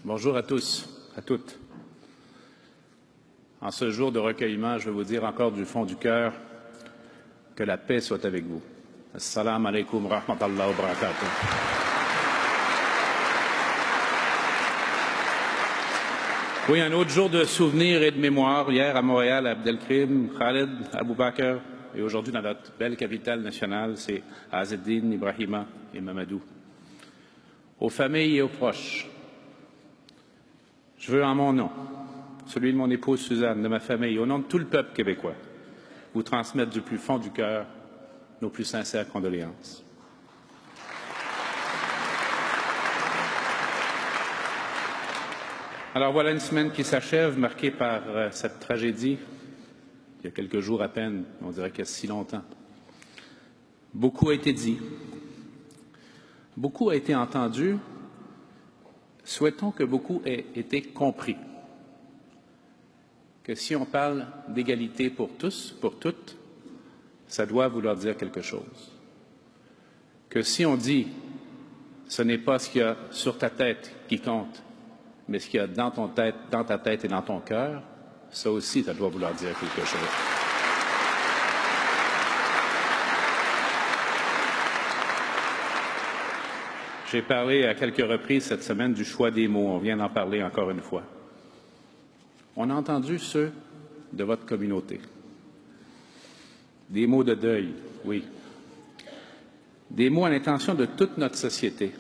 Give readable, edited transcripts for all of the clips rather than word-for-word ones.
Bonjour à tous, à toutes. En ce jour de recueillement, je veux vous dire encore du fond du cœur que la paix soit avec vous. Assalamu alaikum wa rahmatullahi wa barakatuh. Oui, un autre jour de souvenirs et de mémoire. Hier à Montréal, Abdelkrim, Khaled, Abou Bakr, et aujourd'hui dans notre belle capitale nationale, c'est Azzeddine, Ibrahima et Mamadou. Aux familles et aux proches, je veux en mon nom, celui de mon épouse Suzanne, de ma famille, au nom de tout le peuple québécois, vous transmettre du plus fond du cœur nos plus sincères condoléances. Alors voilà une semaine qui s'achève, marquée par cette tragédie. Il y a quelques jours à peine, on dirait qu'il y a si longtemps. Beaucoup a été dit, beaucoup a été entendu. Souhaitons que beaucoup ait été compris. Que si on parle d'égalité pour tous, pour toutes, ça doit vouloir dire quelque chose. Que si on dit ce n'est pas ce qu'il y a sur ta tête qui compte, mais ce qu'il y a dans ta tête et dans ton cœur, ça aussi, ça doit vouloir dire quelque chose. J'ai parlé à quelques reprises cette semaine du choix des mots. On vient d'en parler encore une fois. On a entendu ceux de votre communauté. Des mots de deuil, oui. Des mots à l'intention de toute notre société.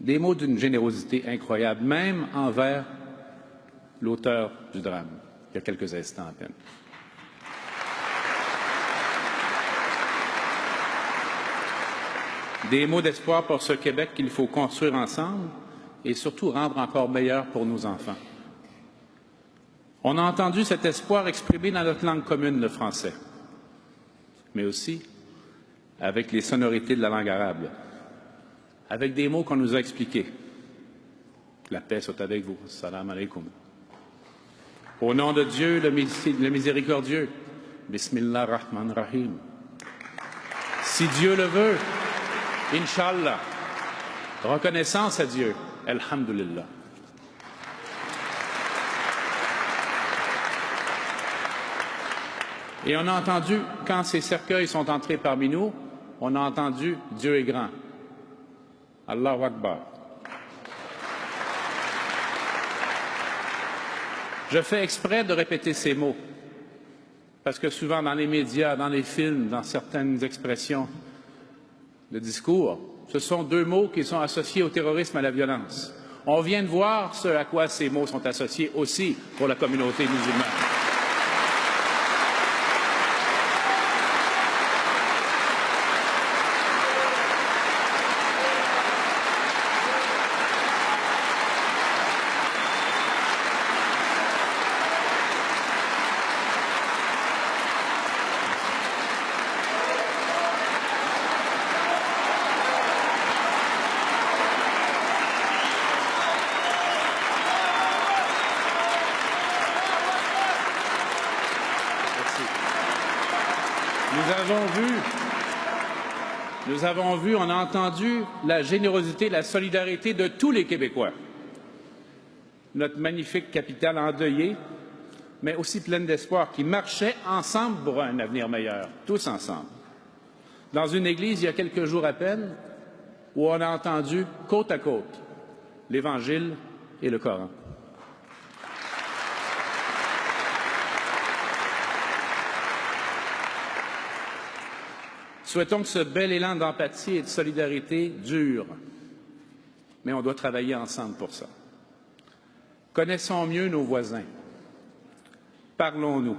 Des mots d'une générosité incroyable, même envers l'auteur du drame, il y a quelques instants à peine. Des mots d'espoir pour ce Québec qu'il faut construire ensemble et surtout rendre encore meilleur pour nos enfants. On a entendu cet espoir exprimé dans notre langue commune, le français, mais aussi avec les sonorités de la langue arabe, avec des mots qu'on nous a expliqués. La paix soit avec vous. Salam alaikum. Au nom de Dieu, le miséricordieux. Bismillah rahman rahim. Si Dieu le veut, Inch'Allah. Reconnaissance à Dieu. Alhamdulillah. Et on a entendu, quand ces cercueils sont entrés parmi nous, on a entendu Dieu est grand. Allahu Akbar. Je fais exprès de répéter ces mots, parce que souvent dans les médias, dans les films, dans certaines expressions, le discours, ce sont deux mots qui sont associés au terrorisme et à la violence. On vient de voir ce à quoi ces mots sont associés aussi pour la communauté musulmane. Nous avons vu, on a entendu la générosité, la solidarité de tous les Québécois. Notre magnifique capitale endeuillée, mais aussi pleine d'espoir, qui marchait ensemble pour un avenir meilleur, tous ensemble. Dans une église, il y a quelques jours à peine, où on a entendu côte à côte l'Évangile et le Coran. Souhaitons que ce bel élan d'empathie et de solidarité dure, mais on doit travailler ensemble pour ça. Connaissons mieux nos voisins. Parlons-nous.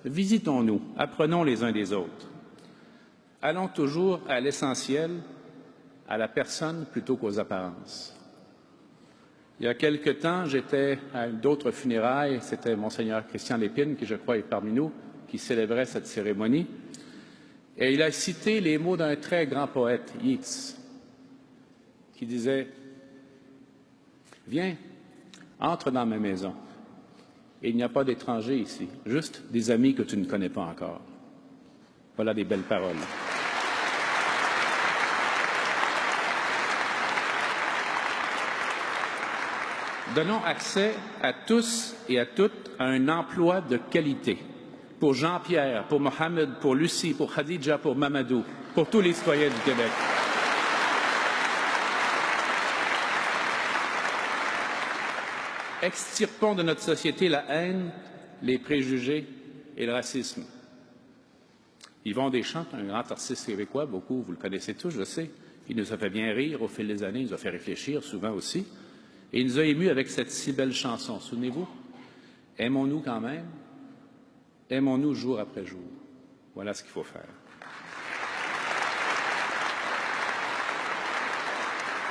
Visitons-nous. Apprenons les uns des autres. Allons toujours à l'essentiel, à la personne plutôt qu'aux apparences. Il y a quelque temps, j'étais à d'autres funérailles. C'était Monseigneur Christian Lépine, qui je crois est parmi nous, qui célébrait cette cérémonie. Et il a cité les mots d'un très grand poète, Yeats, qui disait « Viens, entre dans ma maison. Et il n'y a pas d'étrangers ici, juste des amis que tu ne connais pas encore. » Voilà des belles paroles. Donnons accès à tous et à toutes à un emploi de qualité. Pour Jean-Pierre, pour Mohamed, pour Lucie, pour Khadija, pour Mamadou, pour tous les citoyens du Québec. Extirpons de notre société la haine, les préjugés et le racisme. Yvon Deschamps, un grand artiste québécois, beaucoup, vous le connaissez tous, je sais. Il nous a fait bien rire au fil des années, il nous a fait réfléchir souvent aussi. Et il nous a émus avec cette si belle chanson. Souvenez-vous? Aimons-nous quand même, aimons-nous jour après jour. Voilà ce qu'il faut faire.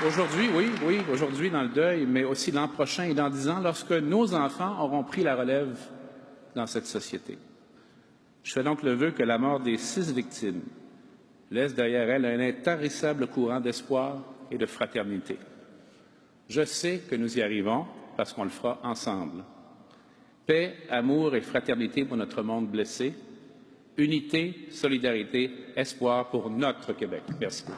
Aujourd'hui, oui, aujourd'hui dans le deuil, mais aussi l'an prochain et dans 10 ans, lorsque nos enfants auront pris la relève dans cette société. Je fais donc le vœu que la mort des 6 victimes laisse derrière elle un intarissable courant d'espoir et de fraternité. Je sais que nous y arrivons parce qu'on le fera ensemble. Paix, amour et fraternité pour notre monde blessé. Unité, solidarité, espoir pour notre Québec. Merci beaucoup.